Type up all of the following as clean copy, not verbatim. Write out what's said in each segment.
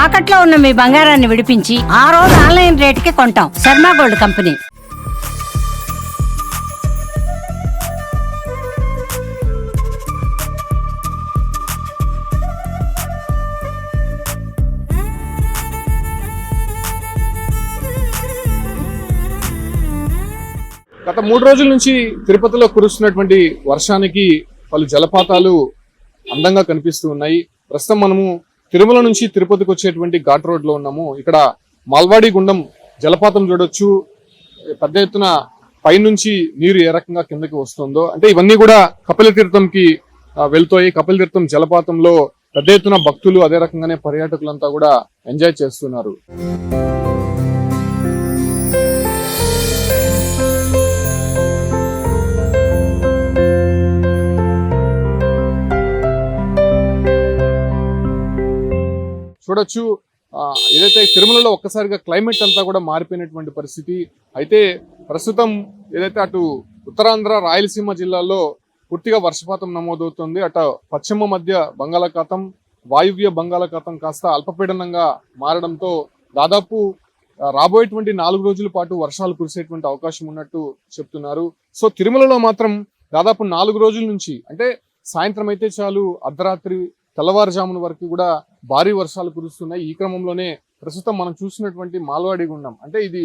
తాకట్లో ఉన్న మీ బంగారాన్ని విడిపించి ఆ రోజు ఆన్లైన్ రేటుకి కొంటాం. Sharma gold company. గత 3 రోజుల నుంచి తిరుపతిలో కురుస్తున్నటువంటి వర్షానికి పలు జలపాతాలు అందంగా కనిపిస్తూ ఉన్నాయి. ప్రస్తుతం మనము తిరుమల నుంచి తిరుపతికి వచ్చేటువంటి ఘాట్ రోడ్ లో ఉన్నాము. ఇక్కడ మాల్వాడి గుండం జలపాతం చూడొచ్చు. పెద్ద ఎత్తున పైనుంచి నీరు ఏ రకంగా కిందకి వస్తుందో, అంటే ఇవన్నీ కూడా కపిల తీర్థంకి వెళ్తాయి. కపిల తీర్థం జలపాతంలో పెద్ద ఎత్తున భక్తులు, అదే రకంగానే పర్యాటకులంతా కూడా ఎంజాయ్ చేస్తున్నారు. చూడొచ్చు, ఏదైతే తిరుమలలో ఒక్కసారిగా క్లైమేట్ అంతా కూడా మారిపోయినటువంటి పరిస్థితి. అయితే ప్రస్తుతం ఏదైతే అటు ఉత్తరాంధ్ర, రాయలసీమ జిల్లాల్లో పూర్తిగా వర్షపాతం నమోదవుతుంది. అటు పశ్చిమ మధ్య బంగాళాఖాతం, వాయువ్య బంగాళాఖాతం కాస్త అల్పపీడనంగా మారడంతో దాదాపు రాబోయేటువంటి 4 రోజుల పాటు వర్షాలు కురిసేటువంటి అవకాశం ఉన్నట్టు చెప్తున్నారు. సో తిరుమలలో మాత్రం దాదాపు 4 రోజుల నుంచి, అంటే సాయంత్రం అయితే చాలు అర్ధరాత్రి తెల్లవారుజామున వరకు కూడా భారీ వర్షాలు కురుస్తున్నాయి. ఈ క్రమంలోనే ప్రస్తుతం మనం చూసినటువంటి మాల్వాడి గుండం, అంటే ఇది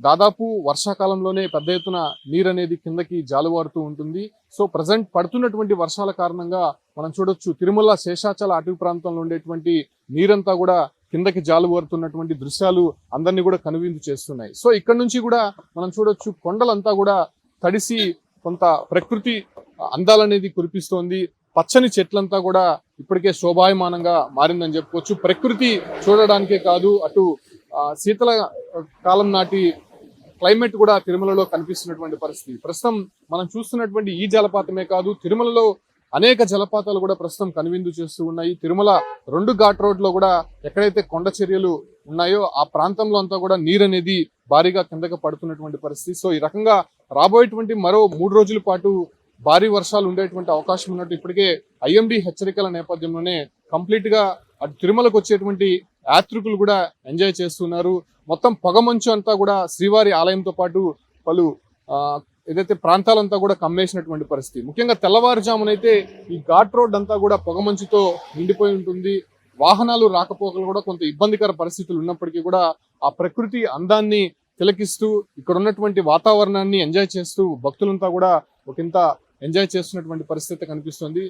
దాదాపు వర్షాకాలంలోనే పెద్ద ఎత్తున నీరు అనేది కిందకి జాలువారుతూ ఉంటుంది. సో ప్రజెంట్ పడుతున్నటువంటి వర్షాల కారణంగా మనం చూడొచ్చు, తిరుమల శేషాచల అటవీ ప్రాంతంలో ఉండేటువంటి నీరంతా కూడా కిందకి జాలువారుతున్నటువంటి దృశ్యాలు అందరినీ కూడా కనువిందు చేస్తున్నాయి. సో ఇక్కడ నుంచి కూడా మనం చూడొచ్చు, కొండలంతా కూడా తడిసి కొంత ప్రకృతి అందాలనేది కురిపిస్తోంది. పచ్చని చెట్లంతా కూడా ఇప్పటికే శోభాయమానంగా మారిందని చెప్పుకోవచ్చు. ప్రకృతి చూడడానికే కాదు, అటు శీతల కాలం నాటి క్లైమేట్ కూడా తిరుమలలో కనిపిస్తున్నటువంటి పరిస్థితి. ప్రస్తుతం మనం చూస్తున్నటువంటి ఈ జలపాతమే కాదు, తిరుమలలో అనేక జలపాతాలు కూడా ప్రస్తుతం కనువిందు చేస్తూ ఉన్నాయి. తిరుమల 2 ఘాట్ రోడ్ లో కూడా ఎక్కడైతే కొండ చర్యలు ఉన్నాయో ఆ ప్రాంతంలో అంతా కూడా నీరు అనేది భారీగా కిందకి పడుతున్నటువంటి పరిస్థితి. సో ఈ రకంగా రాబోయేటువంటి మరో 3 రోజుల పాటు భారీ వర్షాలు ఉండేటువంటి అవకాశం ఉన్నట్టు ఇప్పటికే ఐఎండీ హెచ్చరికల నేపథ్యంలోనే కంప్లీట్ గా అటు తిరుమలకు వచ్చేటువంటి యాత్రికులు కూడా ఎంజాయ్ చేస్తున్నారు. మొత్తం పొగమంచు అంతా కూడా శ్రీవారి ఆలయంతో పాటు పలు ఏదైతే ప్రాంతాలంతా కూడా కమ్మేసినటువంటి పరిస్థితి. ముఖ్యంగా తెల్లవారుజామునైతే ఈ ఘాట్ రోడ్ అంతా కూడా పొగమంచుతో నిండిపోయి ఉంటుంది. వాహనాలు రాకపోకలు కూడా కొంత ఇబ్బందికర పరిస్థితులు ఉన్నప్పటికీ కూడా ఆ ప్రకృతి అందాన్ని తిలకిస్తూ ఇక్కడ ఉన్నటువంటి వాతావరణాన్ని ఎంజాయ్ చేస్తూ భక్తులంతా కూడా ఒకంత ఎంజాయ్ చేస్తున్నటువంటి పరిస్థితి కనిపిస్తుంది.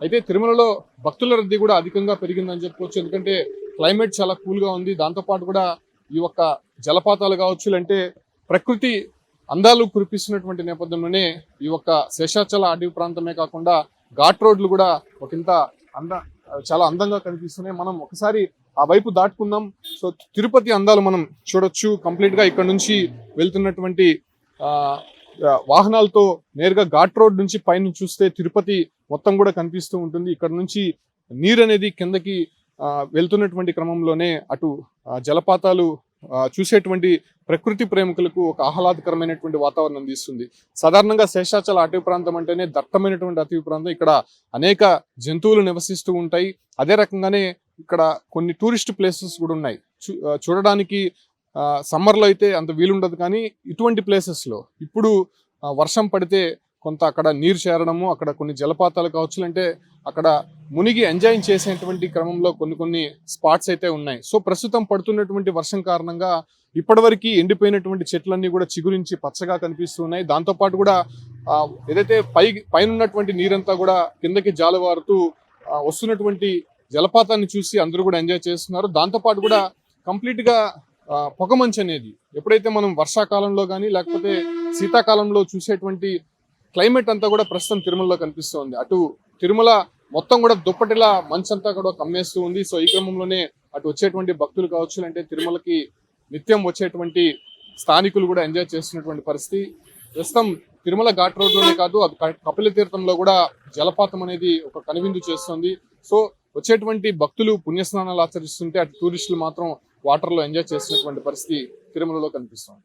అయితే తిరుమలలో భక్తుల రద్దీ కూడా అధికంగా పెరిగిందని చెప్పుకోవచ్చు. ఎందుకంటే క్లైమేట్ చాలా కూల్ గా ఉంది. దాంతోపాటు కూడా ఈ ఒక్క జలపాతాలు కావచ్చు, అంటే ప్రకృతి అందాలు కురిపిస్తున్నటువంటి నేపథ్యంలోనే ఈ ఒక్క శేషాచల అడవి ప్రాంతమే కాకుండా ఘాట్ రోడ్లు కూడా ఒకంత చాలా అందంగా కనిపిస్తున్నాయి. మనం ఒకసారి ఆ వైపు దాటుకుందాం. సో తిరుపతి అందాలు మనం చూడొచ్చు. కంప్లీట్ గా ఇక్కడ నుంచి వెళ్తున్నటువంటి వాహనాలతో నేరుగా ఘాట్ రోడ్ నుంచి పైన చూస్తే తిరుపతి మొత్తం కూడా కనిపిస్తూ ఉంటుంది. ఇక్కడ నుంచి నీరు అనేది కిందకి వెళ్తున్నటువంటి క్రమంలోనే అటు జలపాతాలు చూసేటువంటి ప్రకృతి ప్రేమికులకు ఒక ఆహ్లాదకరమైనటువంటి వాతావరణం తీస్తుంది. సాధారణంగా శేషాచల అటవీ ప్రాంతం అంటేనే దట్టమైనటువంటి అటవీ ప్రాంతం. ఇక్కడ అనేక జంతువులు నివసిస్తూ ఉంటాయి. అదే రకంగానే ఇక్కడ కొన్ని టూరిస్ట్ ప్లేసెస్ కూడా ఉన్నాయి. చూడడానికి సమ్మర్లో అయితే అంత వీలుండదు, కానీ ఇటువంటి ప్లేసెస్ లో ఇప్పుడు వర్షం పడితే కొంత అక్కడ నీరు చేరడము, అక్కడ కొన్ని జలపాతాలు కావచ్చు, అంటే అక్కడ మునిగి ఎంజాయ్ చేసేటువంటి క్రమంలో కొన్ని స్పాట్స్ అయితే ఉన్నాయి. సో ప్రస్తుతం పడుతున్నటువంటి వర్షం కారణంగా ఇప్పటివరకు ఎండిపోయినటువంటి చెట్లన్నీ కూడా చిగురించి పచ్చగా కనిపిస్తున్నాయి. దాంతోపాటు కూడా ఏదైతే పైన ఉన్నటువంటి నీరంతా కూడా కిందకి జాలువారుతూ వస్తున్నటువంటి జలపాతాన్ని చూసి అందరూ కూడా ఎంజాయ్ చేస్తున్నారు. దాంతోపాటు కూడా కంప్లీట్ గా పొగమంచు అనేది ఎప్పుడైతే మనం వర్షాకాలంలో కానీ లేకపోతే శీతాకాలంలో చూసేటువంటి క్లైమేట్ అంతా కూడా ప్రస్తుతం తిరుమలలో కనిపిస్తుంది. అటు తిరుమల మొత్తం కూడా దుప్పటిలా మంచంతా కూడా కమ్మేస్తూ ఉంది. సో ఈ క్రమంలోనే అటు వచ్చేటువంటి భక్తులు కావచ్చు, అంటే తిరుమలకి నిత్యం వచ్చేటువంటి స్థానికులు కూడా ఎంజాయ్ చేస్తున్నటువంటి పరిస్థితి. ప్రస్తుతం తిరుమల ఘాట్ రోడ్ లోనే కాదు, అది కపిల తీర్థంలో కూడా జలపాతం అనేది ఒక కనువిందు చేస్తుంది. సో వచ్చేటువంటి భక్తులు పుణ్యస్నానాలు ఆచరిస్తుంటే అటు టూరిస్టులు మాత్రం వాటర్లో ఎంజాయ్ చేసినటువంటి పరిస్థితి తిరుమలలో కనిపిస్తుంది.